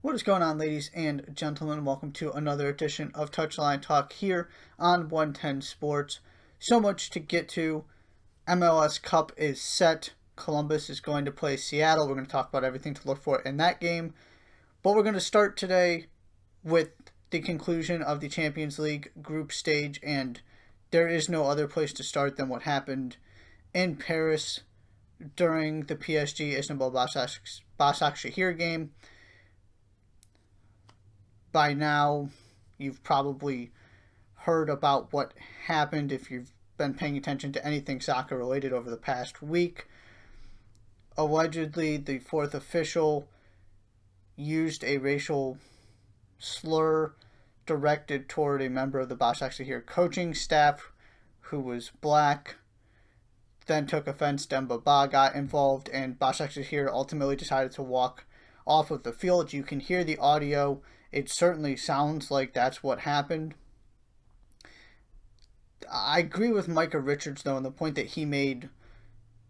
What is going on, ladies and gentlemen? Welcome to another edition of Touchline Talk here on 110 Sports. So much to get to. MLS Cup is set. Columbus is going to play Seattle. We're going to talk about everything to look for in that game. But we're going to start today with the conclusion of the Champions League group stage, and there is no other place to start than what happened in Paris during the PSG Istanbul Başakşehir game. By now, you've probably heard about what happened if you've been paying attention to anything soccer related over the past week. Allegedly, the fourth official used a racial slur directed toward a member of the Başakşehir coaching staff who was black. Then took offense. Demba Ba got involved, and Başakşehir ultimately decided to walk off of the field. You can hear the audio. It certainly sounds like that's what happened. I agree with Micah Richards, though, on the point that he made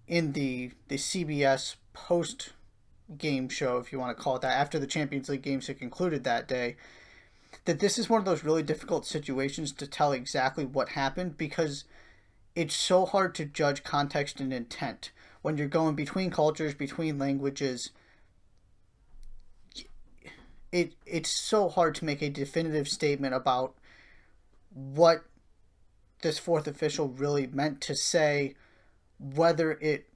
in the CBS post-game show, if you want to call it that, after the Champions League games had concluded that day, that this is one of those really difficult situations to tell exactly what happened because it's so hard to judge context and intent when you're going between cultures, between languages. It's so hard to make a definitive statement about what this fourth official really meant to say, whether it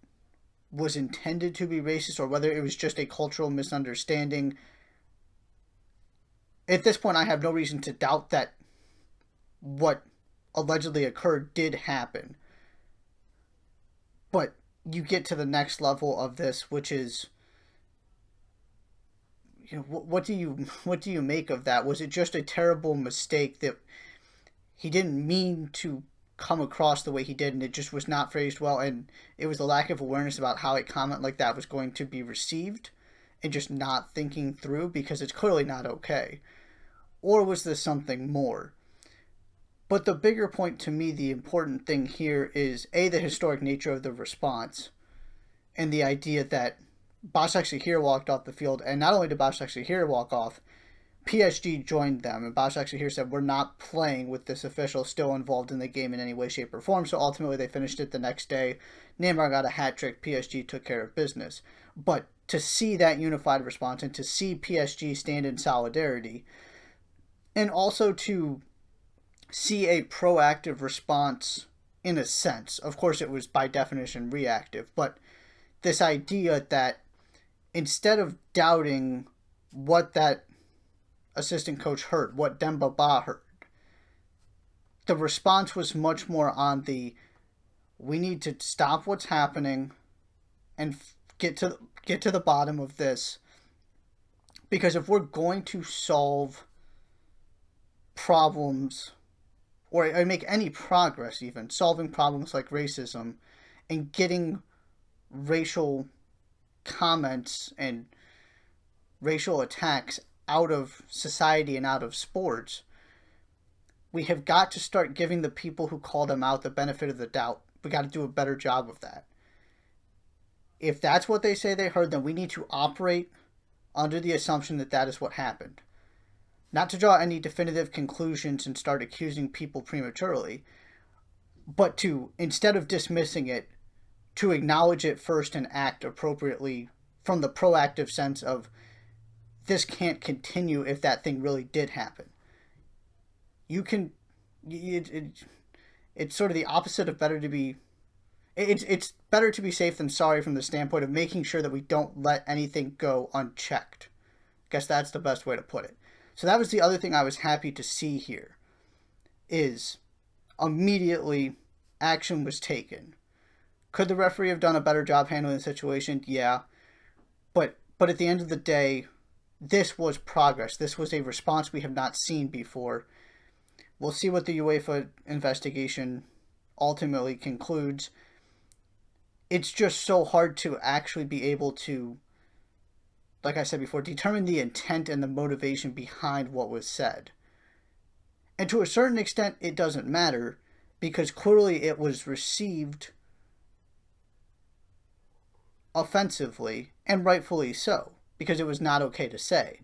was intended to be racist or whether it was just a cultural misunderstanding. At this point, I have no reason to doubt that what allegedly occurred did happen. But you get to the next level of this, which is, what do you make of that? Was it just a terrible mistake that he didn't mean to come across the way he did, and it just was not phrased well, and it was the lack of awareness about how a comment like that was going to be received, and just not thinking through, because it's clearly not okay? Or was this something more? But the bigger point to me, the important thing here is A, the historic nature of the response, and the idea that Başakşehir walked off the field, and not only did Başakşehir walk off, PSG joined them, and Başakşehir said, we're not playing with this official still involved in the game in any way, shape, or form. So ultimately they finished it the next day. Neymar got a hat trick. PSG took care of business. But to see that unified response and to see PSG stand in solidarity, and also to see a proactive response in a sense, of course it was by definition reactive, but this idea that instead of doubting what that assistant coach heard, what Demba Ba heard, the response was much more on the, we need to stop what's happening and get to the bottom of this, because if we're going to solve problems or make any progress, even solving problems like racism and getting racial comments and racial attacks out of society and out of sports, we have got to start giving the people who call them out the benefit of the doubt. We got to do a better job of that. If that's what they say they heard, then we need to operate under the assumption that that is what happened. Not to draw any definitive conclusions and start accusing people prematurely, but to, instead of dismissing it, to acknowledge it first and act appropriately from the proactive sense of, this can't continue if that thing really did happen. It's sort of the opposite of better to be, it's better to be safe than sorry from the standpoint of making sure that we don't let anything go unchecked. I guess that's the best way to put it. So that was the other thing I was happy to see here, is immediately action was taken. Could the referee have done a better job handling the situation? Yeah. But at the end of the day, this was progress. This was a response we have not seen before. We'll see what the UEFA investigation ultimately concludes. It's just so hard to actually be able to, like I said before, determine the intent and the motivation behind what was said. And to a certain extent, it doesn't matter, because clearly it was received offensively, and rightfully so, because it was not okay to say.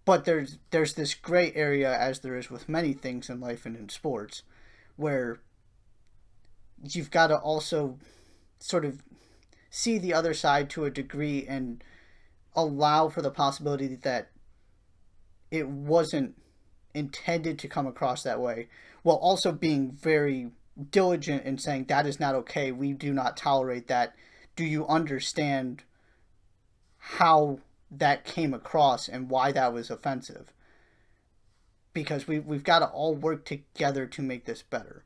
But there's this gray area, as there is with many things in life and in sports, where you've got to also sort of see the other side to a degree and allow for the possibility that it wasn't intended to come across that way, while also being very diligent in saying that is not okay. We do not tolerate that. Do you understand how that came across and why that was offensive? Because we've got to all work together to make this better.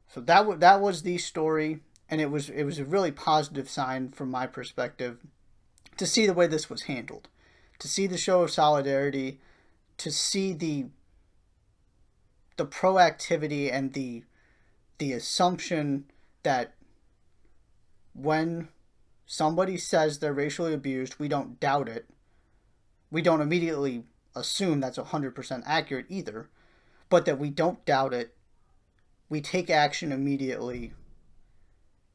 So that was the story, and it was a really positive sign from my perspective to see the way this was handled, to see the show of solidarity, to see the proactivity and the assumption that when somebody says they're racially abused, we don't doubt it. We don't immediately assume that's 100% accurate either, but that we don't doubt it. We take action immediately,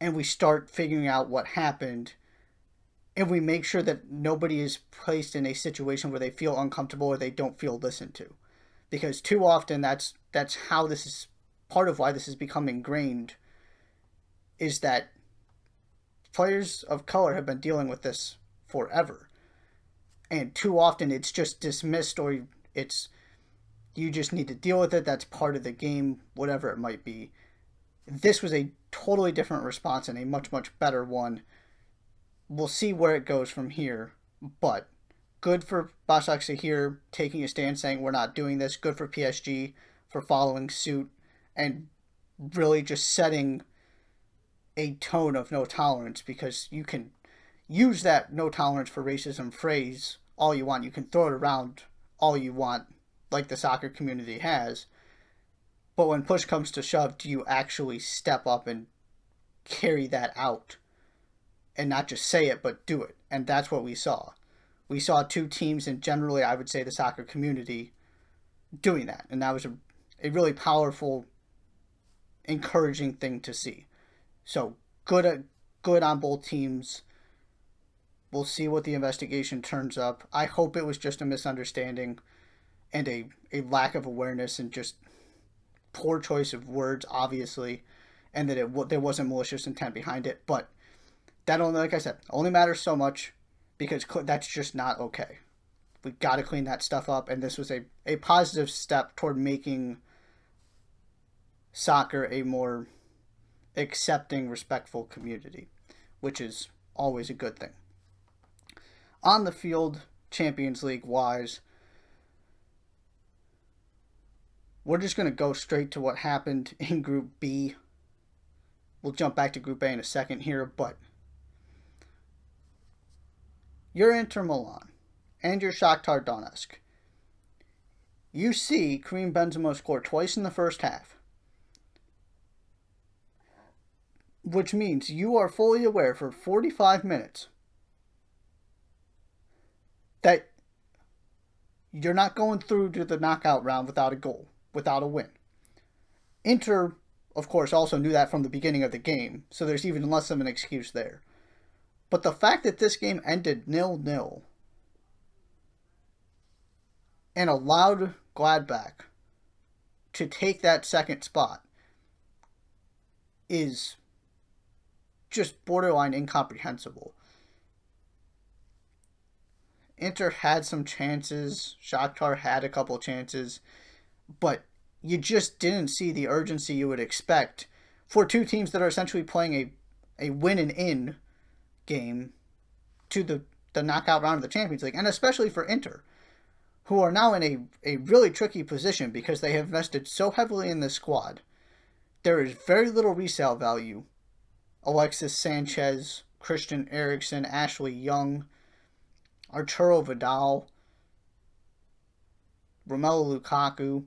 and we start figuring out what happened, and we make sure that nobody is placed in a situation where they feel uncomfortable or they don't feel listened to. Because too often that's how this is, part of why this has become ingrained, is that players of color have been dealing with this forever. And too often it's just dismissed, or it's, you just need to deal with it, that's part of the game, whatever it might be. This was a totally different response and a much, much better one. We'll see where it goes from here, but good for Başakşehir taking a stand saying we're not doing this. Good for PSG for following suit and really just setting a tone of no tolerance, because you can use that no tolerance for racism phrase all you want. You can throw it around all you want, like the soccer community has. But when push comes to shove, do you actually step up and carry that out? And not just say it, but do it. And that's what we saw. We saw two teams, and generally I would say the soccer community, doing that. And that was a really powerful, encouraging thing to see. So good on both teams. We'll see what the investigation turns up. I hope it was just a misunderstanding and a lack of awareness and just poor choice of words, obviously, and that there wasn't malicious intent behind it. But that only, like I said, only matters so much, because that's just not okay. We got to clean that stuff up, and this was a positive step toward making soccer a more accepting, respectful community, which is always a good thing. On the field, Champions League wise, we're just going to go straight to what happened in Group B. We'll jump back to Group A in a second here, but you're Inter Milan and you're Shakhtar Donetsk. You see Karim Benzema score twice in the first half, which means you are fully aware for 45 minutes that you're not going through to the knockout round without a goal, without a win. Inter, of course, also knew that from the beginning of the game, so there's even less of an excuse there. But the fact that this game ended 0-0 and allowed Gladbach to take that second spot is just borderline incomprehensible. Inter had some chances, Shakhtar had a couple chances, but you just didn't see the urgency you would expect for two teams that are essentially playing a win and in game to the knockout round of the Champions League, and especially for Inter, who are now in a really tricky position because they have invested so heavily in this squad. There is very little resale value. Alexis Sanchez, Christian Eriksen, Ashley Young, Arturo Vidal, Romelu Lukaku.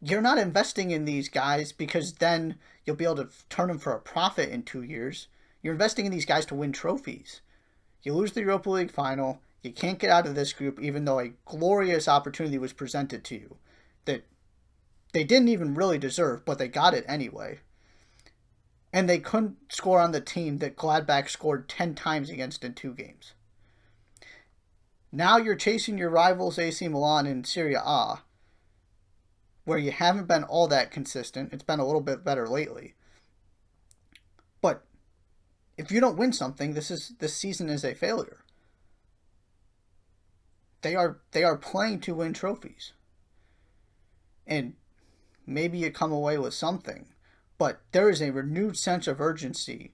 You're not investing in these guys because then you'll be able to turn them for a profit in 2 years. You're investing in these guys to win trophies. You lose the Europa League final. You can't get out of this group, even though a glorious opportunity was presented to you that they didn't even really deserve, but they got it anyway. And they couldn't score on the team that Gladbach scored 10 times against in 2 games. Now you're chasing your rivals AC Milan in Serie A, where you haven't been all that consistent. It's been a little bit better lately. But if you don't win something, this season is a failure. They are playing to win trophies. And maybe you come away with something, but there is a renewed sense of urgency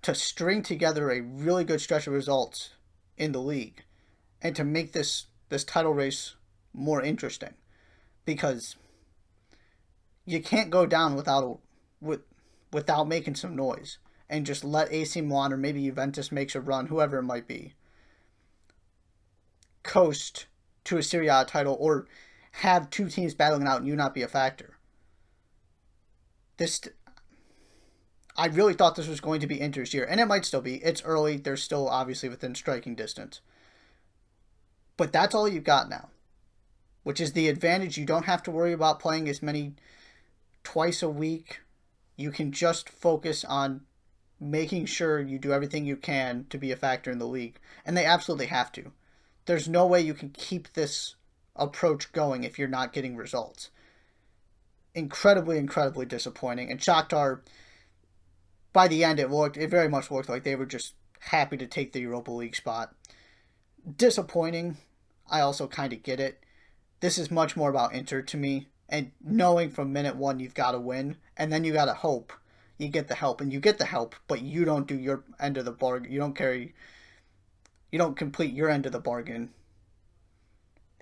to string together a really good stretch of results in the league and to make this title race more interesting, because you can't go down without making some noise and just let AC Milan or maybe Juventus makes a run, whoever it might be, coast to a Serie A title or have two teams battling out and you not be a factor. I really thought this was going to be Inter's year, and it might still be. It's early. They're still obviously within striking distance. But that's all you've got now, which is the advantage. You don't have to worry about playing as many twice a week. You can just focus on making sure you do everything you can to be a factor in the league. And they absolutely have to. There's no way you can keep this approach going if you're not getting results. Incredibly, incredibly disappointing. And Shakhtar, by the end, it very much looked like they were just happy to take the Europa League spot. Disappointing. I also kind of get it. This is much more about Inter to me. And knowing from minute one you've got to win. And then you got to hope you get the help. And you get the help, but you don't do your end of the bargain. You don't complete your end of the bargain.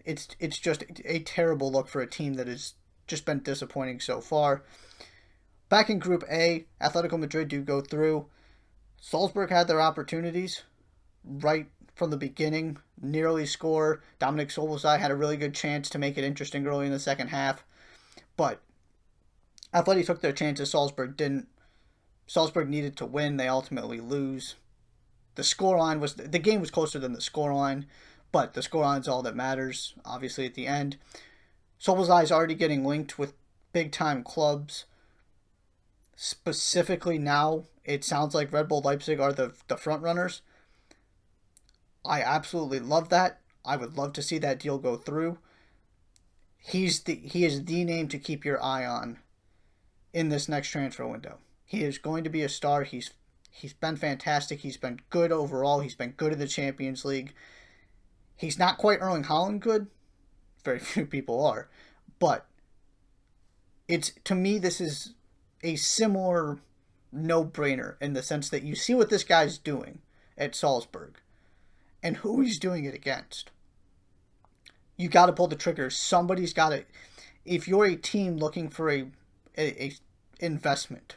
It's just a terrible look for a team that has just been disappointing so far. Back in Group A, Atletico Madrid do go through. Salzburg had their opportunities right from the beginning. Nearly score. Dominic Szoboszlai had a really good chance to make it interesting early in the second half. But Atleti took their chances. Salzburg didn't. Salzburg needed to win. They ultimately lose. The game was closer than the scoreline, but the scoreline is all that matters, obviously, at the end. Szoboszlai is already getting linked with big-time clubs. Specifically now, it sounds like Red Bull Leipzig are the front runners. I absolutely love that. I would love to see that deal go through. He is the name to keep your eye on in this next transfer window. He is going to be a star. He's been fantastic. He's been good overall. He's been good in the Champions League. He's not quite Erling Haaland good. Very few people are. But to me, this is a similar no-brainer in the sense that you see what this guy's doing at Salzburg and who he's doing it against. You got to pull the trigger. Somebody's got to. If you're a team looking for a investment,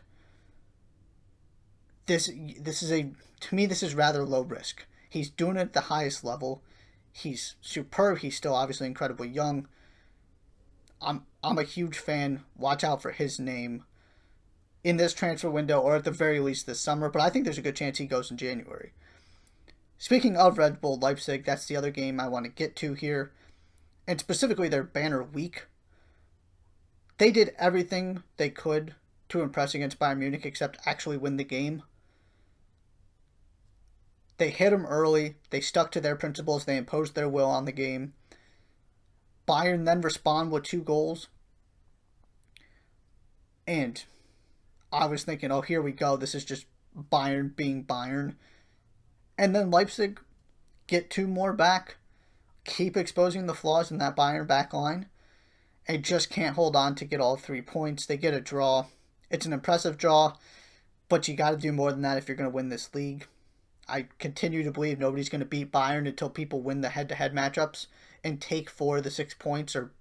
this is rather low risk. He's doing it at the highest level. He's superb. He's still obviously incredibly young. I'm a huge fan. Watch out for his name in this transfer window, or at the very least this summer. But I think there's a good chance he goes in January. Speaking of Red Bull Leipzig, that's the other game I want to get to here, and specifically their banner week. They did everything they could to impress against Bayern Munich except actually win the game. They hit them early. They stuck to their principles. They imposed their will on the game. Bayern then respond with 2 goals. And I was thinking, oh, here we go. This is just Bayern being Bayern. And then Leipzig get 2 more back. Keep exposing the flaws in that Bayern back line. And just can't hold on to get all 3 points. They get a draw. It's an impressive draw. But you got to do more than that if you're going to win this league. I continue to believe nobody's going to beat Bayern until people win the head-to-head matchups and take 4 of the 6 points or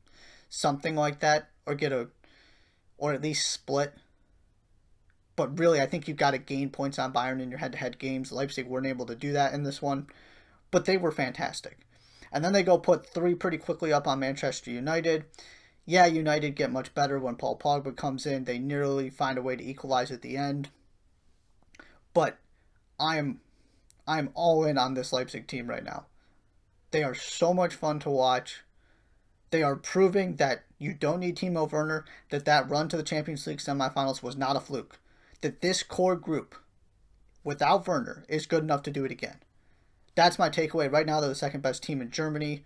something like that, or at least split. But really, I think you've got to gain points on Bayern in your head-to-head games. Leipzig weren't able to do that in this one, but they were fantastic. And then they go put 3 pretty quickly up on Manchester United. Yeah, United get much better when Paul Pogba comes in. They nearly find a way to equalize at the end. But I'm all in on this Leipzig team right now. They are so much fun to watch. They are proving that you don't need Timo Werner, that run to the Champions League semifinals was not a fluke. That this core group, without Werner, is good enough to do it again. That's my takeaway. Right now, they're the second best team in Germany.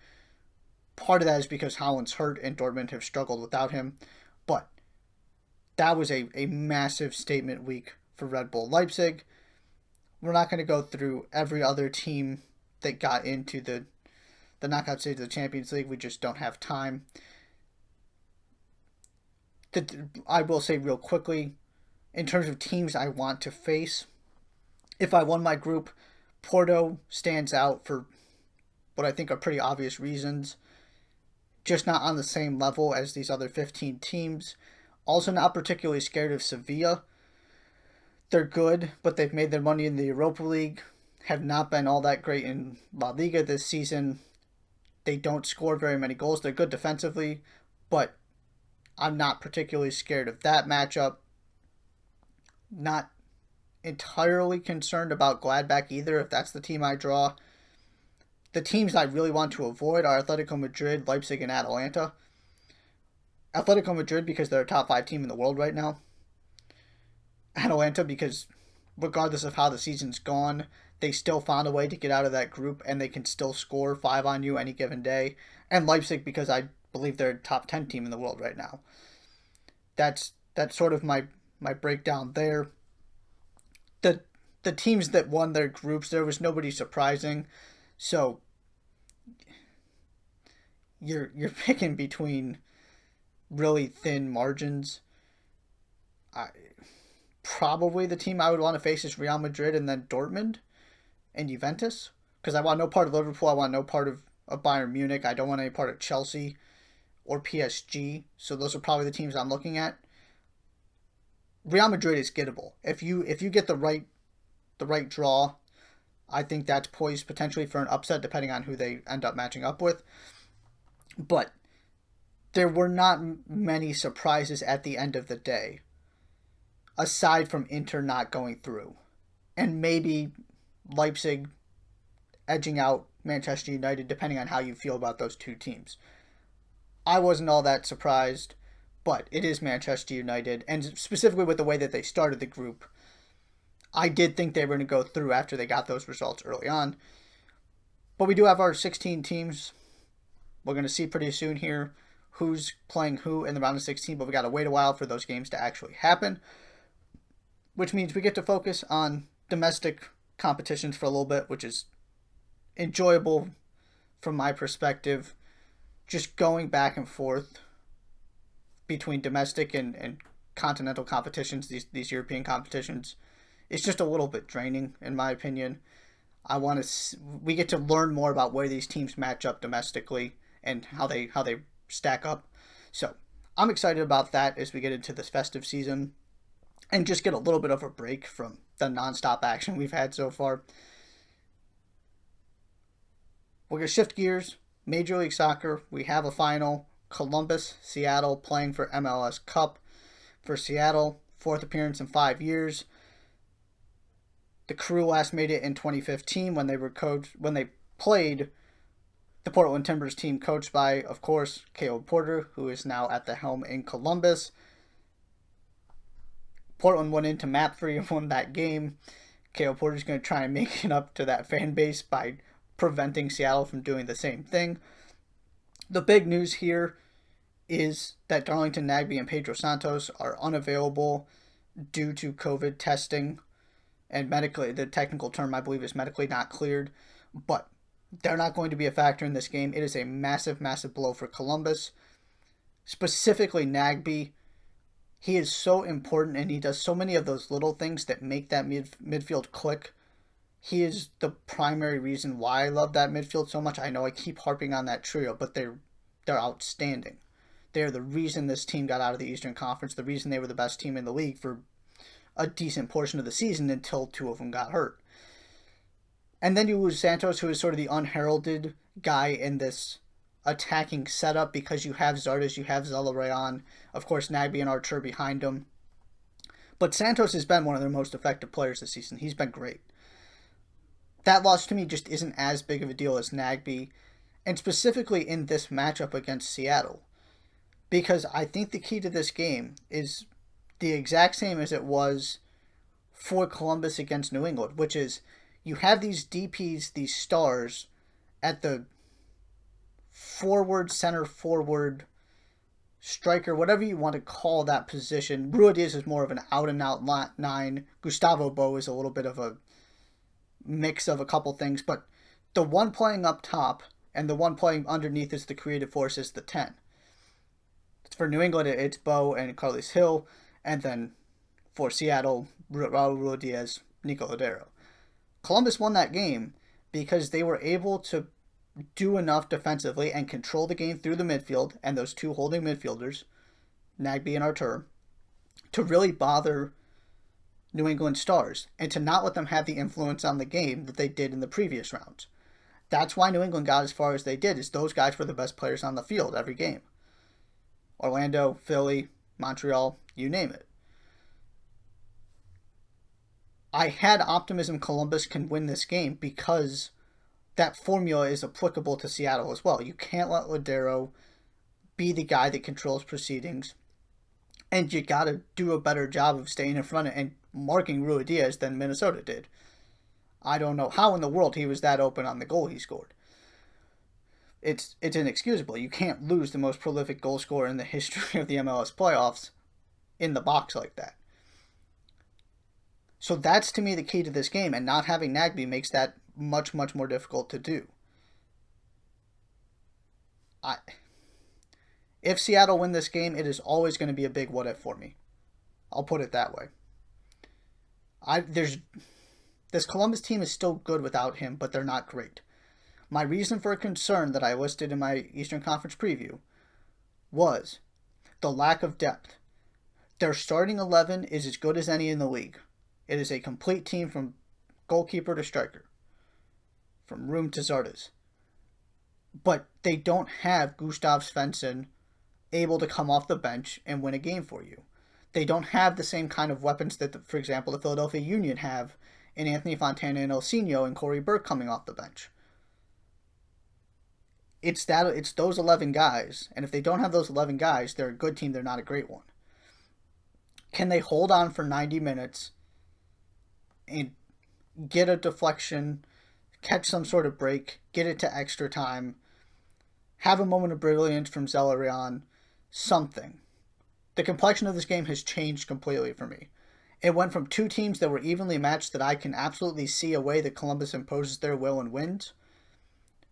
Part of that is because Haaland's hurt and Dortmund have struggled without him. But that was a massive statement week for Red Bull Leipzig. We're not going to go through every other team that got into the knockout stage of the Champions League. We just don't have time. I will say real quickly, in terms of teams I want to face, if I won my group, Porto stands out for what I think are pretty obvious reasons. Just not on the same level as these other 15 teams. Also not particularly scared of Sevilla. They're good, but they've made their money in the Europa League. Have not been all that great in La Liga this season. They don't score very many goals. They're good defensively, but I'm not particularly scared of that matchup. Not entirely concerned about Gladbach either, if that's the team I draw. The teams I really want to avoid are Atletico Madrid, Leipzig, and Atalanta. Atletico Madrid because they're a top 5 team in the world right now. Atalanta because regardless of how the season's gone, they still found a way to get out of that group and they can still score 5 on you any given day. And Leipzig because I believe they're a top 10 team in the world right now. That's sort of my breakdown there. The teams that won their groups, there was nobody surprising. So you're picking between really thin margins. Probably the team I would want to face is Real Madrid and then Dortmund and Juventus. Because I want no part of Liverpool. I want no part of Bayern Munich. I don't want any part of Chelsea or PSG. So those are probably the teams I'm looking at. Real Madrid is gettable. If you get the right draw, I think that's poised potentially for an upset depending on who they end up matching up with. But there were not many surprises at the end of the day, aside from Inter not going through. And maybe Leipzig edging out Manchester United, depending on how you feel about those two teams. I wasn't all that surprised, but it is Manchester United, and specifically with the way that they started the group, I did think they were going to go through after they got those results early on. But we do have our 16 teams. We're going to see pretty soon here who's playing who in the round of 16, but we got to wait a while for those games to actually happen, which means we get to focus on domestic competitions for a little bit, which is enjoyable from my perspective. Just going back and forth between domestic and continental competitions, these European competitions, it's just a little bit draining, in my opinion. We get to learn more about where these teams match up domestically and how they stack up. So I'm excited about that as we get into this festive season and just get a little bit of a break from the nonstop action we've had so far. We're going to shift gears. Major League Soccer, we have a final. Columbus, Seattle playing for MLS Cup. For Seattle, 4th appearance in 5 years. The Crew last made it in 2015 when they played the Portland Timbers team coached by, of course, Caleb Porter, who is now at the helm in Columbus. Portland went into map-free and won that game. Caleb Porter's going to try and make it up to that fan base by preventing Seattle from doing the same thing. The big news here is that Darlington Nagbe and Pedro Santos are unavailable due to COVID testing. And medically, the technical term I believe is medically not cleared. But they're not going to be a factor in this game. It is a massive, massive blow for Columbus. Specifically Nagbe. He is so important and he does so many of those little things that make that midfield click. He is the primary reason why I love that midfield so much. I know I keep harping on that trio, but they're outstanding. They're the reason this team got out of the Eastern Conference, the reason they were the best team in the league for a decent portion of the season until 2 of them got hurt. And then you lose Santos, who is sort of the unheralded guy in this attacking setup because you have Zardes, you have Zelarayan, of course Nagbe and Archer behind him. But Santos has been one of their most effective players this season. He's been great. That loss to me just isn't as big of a deal as Nagbe, and specifically in this matchup against Seattle. Because I think the key to this game is the exact same as it was for Columbus against New England, which is you have these DPs, these stars, at the forward, center forward, striker, whatever you want to call that position. Ruidiaz is more of an out-and-out nine. Gustavo Bo is a little bit of a mix of a couple things, but the one playing up top and the one playing underneath is the creative force is the 10. For New England, it's Bo and Carlos Hill, and then for Seattle, Raul Ruidiaz, Nico Lodeiro. Columbus won that game because they were able to do enough defensively and control the game through the midfield and those two holding midfielders, Nagbe and Artur, to really bother New England Stars and to not let them have the influence on the game that they did in the previous rounds. That's why New England got as far as they did, is those guys were the best players on the field every game. Orlando, Philly, Montreal, you name it. I had optimism Columbus can win this game because that formula is applicable to Seattle as well. You can't let Lodeiro be the guy that controls proceedings, and you got to do a better job of staying in front and marking Ruidiaz than Minnesota did. I don't know how in the world he was that open on the goal he scored. It's inexcusable. You can't lose the most prolific goal scorer in the history of the MLS playoffs in the box like that. So that's, to me, the key to this game, and not having Nagbe makes that much, much more difficult to do. If Seattle win this game, it is always going to be a big what-if for me. I'll put it that way. This Columbus team is still good without him, but they're not great. My reason for concern that I listed in my Eastern Conference preview was the lack of depth. Their starting 11 is as good as any in the league. It is a complete team from goalkeeper to striker, from Room to Zardes. But they don't have Gustav Svensson able to come off the bench and win a game for you. They don't have the same kind of weapons that, for example, the Philadelphia Union have in Anthony Fontana and Ilsinho and Corey Burke coming off the bench. It's those 11 guys, and if they don't have those 11 guys, they're a good team, they're not a great one. Can they hold on for 90 minutes and get a deflection, catch some sort of break, get it to extra time, have a moment of brilliance from Zelarayan, something? The complexion of this game has changed completely for me. It went from two teams that were evenly matched that I can absolutely see a way that Columbus imposes their will and wins,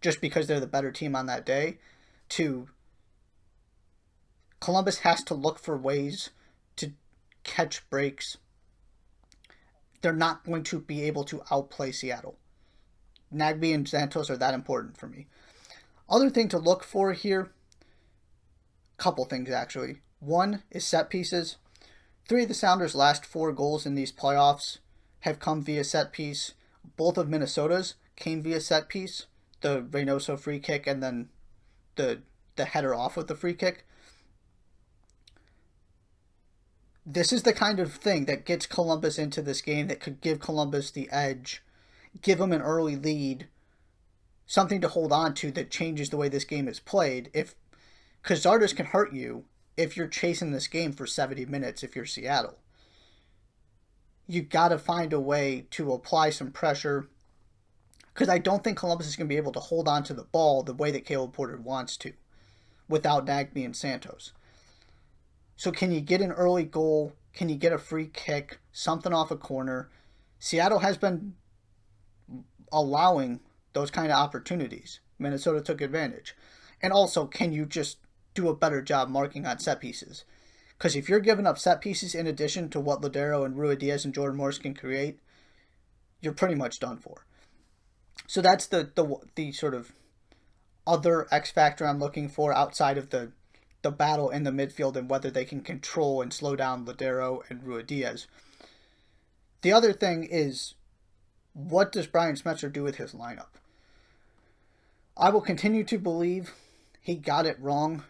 just because they're the better team on that day, to Columbus has to look for ways to catch breaks. They're not going to be able to outplay Seattle. Nagbe and Santos are that important for me. Other thing to look for here, couple things actually. One is set pieces. 3 of the Sounders' last 4 goals in these playoffs have come via set piece. Both of Minnesota's came via set piece. The Reynoso free kick and then the header off with the free kick. This is the kind of thing that gets Columbus into this game, that could give Columbus the edge, give them an early lead, something to hold on to that changes the way this game is played. Because Zardes can hurt you if you're chasing this game for 70 minutes if you're Seattle. You got to find a way to apply some pressure, because I don't think Columbus is going to be able to hold on to the ball the way that Caleb Porter wants to without Nagbe and Santos. So can you get an early goal? Can you get a free kick? Something off a corner? Seattle has been allowing those kind of opportunities. Minnesota took advantage. And also, can you just do a better job marking on set pieces? Because if you're giving up set pieces in addition to what Lodeiro and Ruidiaz and Jordan Morris can create, you're pretty much done for. So that's the sort of other X factor I'm looking for outside of the battle in the midfield and whether they can control and slow down Lodeiro and Ruidiaz. The other thing is, what does Brian Schmetzer do with his lineup? I will continue to believe he got it wrong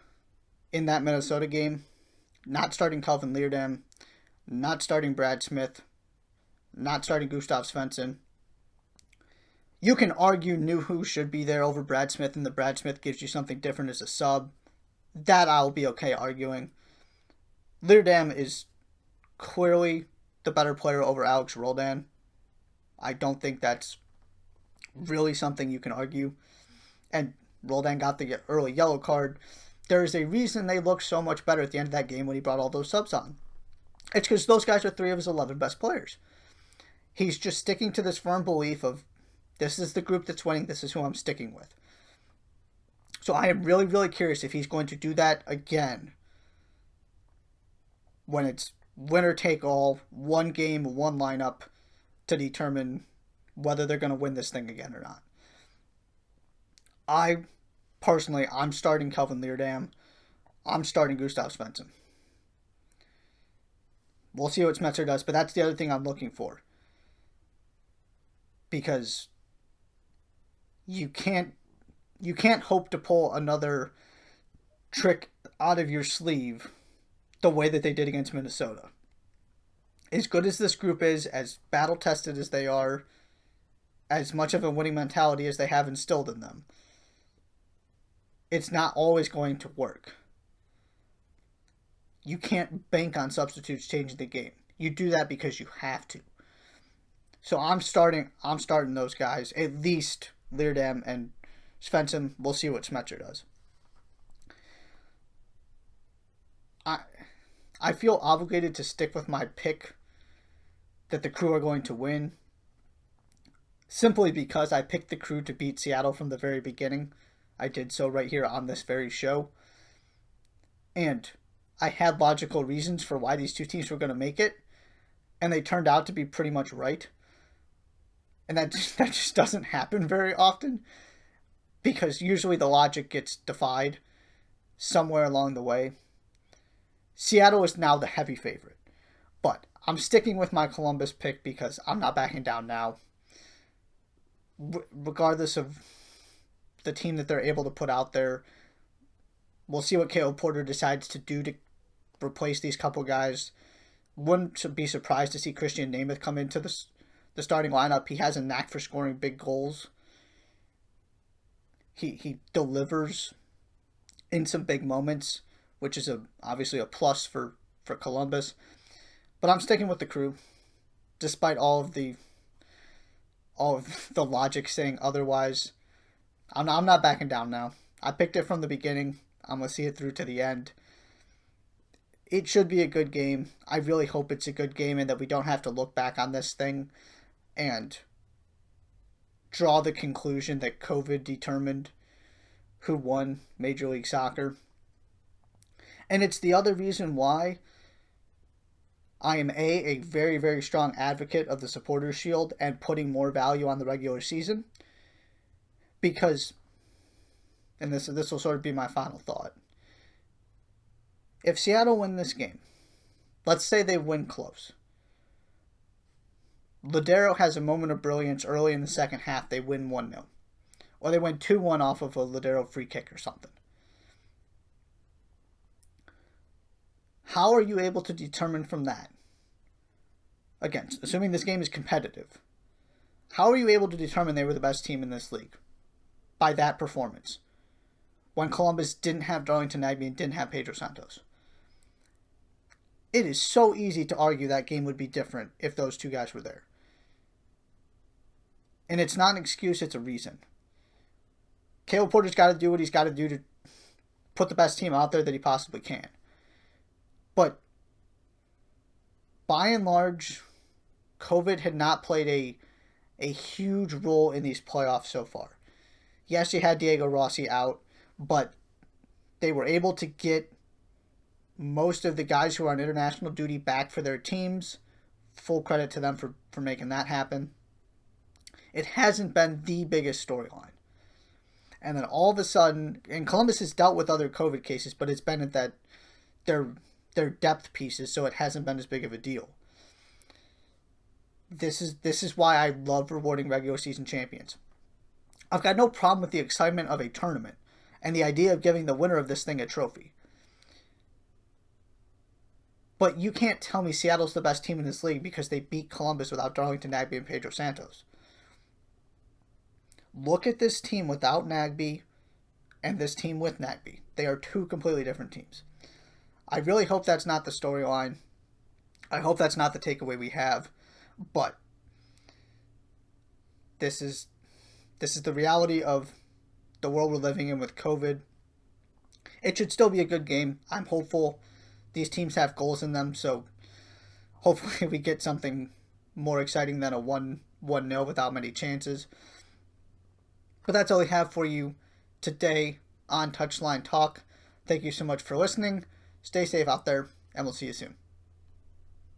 in that Minnesota game. Not starting Calvin Leerdam, not starting Brad Smith, not starting Gustav Svensson. You can argue Nuhu should be there over Brad Smith, and the Brad Smith gives you something different as a sub. That I'll be okay arguing. Leerdam is clearly the better player over Alex Roldan. I don't think that's really something you can argue. And Roldan got the early yellow card. There's a reason they looked so much better at the end of that game when he brought all those subs on. It's because those guys are 3 of his 11 best players. He's just sticking to this firm belief of, this is the group that's winning, this is who I'm sticking with. So I am really, really curious if he's going to do that again when it's winner take all, one game, one lineup to determine whether they're going to win this thing again or not. I'm starting Kelvin Leerdam. I'm starting Gustav Svensson. We'll see what Smetzer does, but that's the other thing I'm looking for. Because you can't hope to pull another trick out of your sleeve the way that they did against Minnesota. As good as this group is, as battle-tested as they are, as much of a winning mentality as they have instilled in them, it's not always going to work. You can't bank on substitutes changing the game. You do that because you have to. So I'm starting those guys, at least Leerdam and Svensson. We'll see what Smetzer does. I feel obligated to stick with my pick that the Crew are going to win, simply because I picked the Crew to beat Seattle from the very beginning. I did so right here on this very show. And I had logical reasons for why these two teams were going to make it, and they turned out to be pretty much right. And that just doesn't happen very often, because usually the logic gets defied somewhere along the way. Seattle is now the heavy favorite, but I'm sticking with my Columbus pick because I'm not backing down now. Regardless of the team that they're able to put out there, we'll see what Caleb Porter decides to do to replace these couple guys. Wouldn't be surprised to see Christian Nemeth come into the starting lineup. He has a knack for scoring big goals. He delivers in some big moments, which is obviously a plus for Columbus. But I'm sticking with the Crew, despite all of the logic saying otherwise. I'm not backing down now. I picked it from the beginning. I'm going to see it through to the end. It should be a good game. I really hope it's a good game and that we don't have to look back on this thing and draw the conclusion that COVID determined who won Major League Soccer. And it's the other reason why I am a very, very strong advocate of the Supporters' Shield and putting more value on the regular season. Because, and this will sort of be my final thought, if Seattle win this game, let's say they win close. Ladero has a moment of brilliance early in the second half. They win 1-0. Or they win 2-1 off of a Ladero free kick or something. How are you able to determine from that? Again, assuming this game is competitive. How are you able to determine they were the best team in this league? By that performance. When Columbus didn't have Darlington Nagbe and didn't have Pedro Santos. It is so easy to argue that game would be different if those two guys were there. And it's not an excuse, it's a reason. Caleb Porter's got to do what he's got to do to put the best team out there that he possibly can. But by and large, COVID had not played a huge role in these playoffs so far. Yes, you had Diego Rossi out, but they were able to get most of the guys who are on international duty back for their teams. Full credit to them for making that happen. It hasn't been the biggest storyline. And then all of a sudden, and Columbus has dealt with other COVID cases, but it's been at that their depth pieces, so it hasn't been as big of a deal. This is why I love rewarding regular season champions. I've got no problem with the excitement of a tournament and the idea of giving the winner of this thing a trophy. But you can't tell me Seattle's the best team in this league because they beat Columbus without Darlington Nagbe and Pedro Santos. Look at this team without Nagbe and this team with Nagbe. They are two completely different teams. I really hope that's not the storyline. I hope that's not the takeaway we have. But this is This is the reality of the world we're living in with COVID. It should still be a good game. I'm hopeful. These teams have goals in them, so hopefully we get something more exciting than a 1-0 without many chances. But that's all we have for you today on Touchline Talk. Thank you so much for listening. Stay safe out there, and we'll see you soon.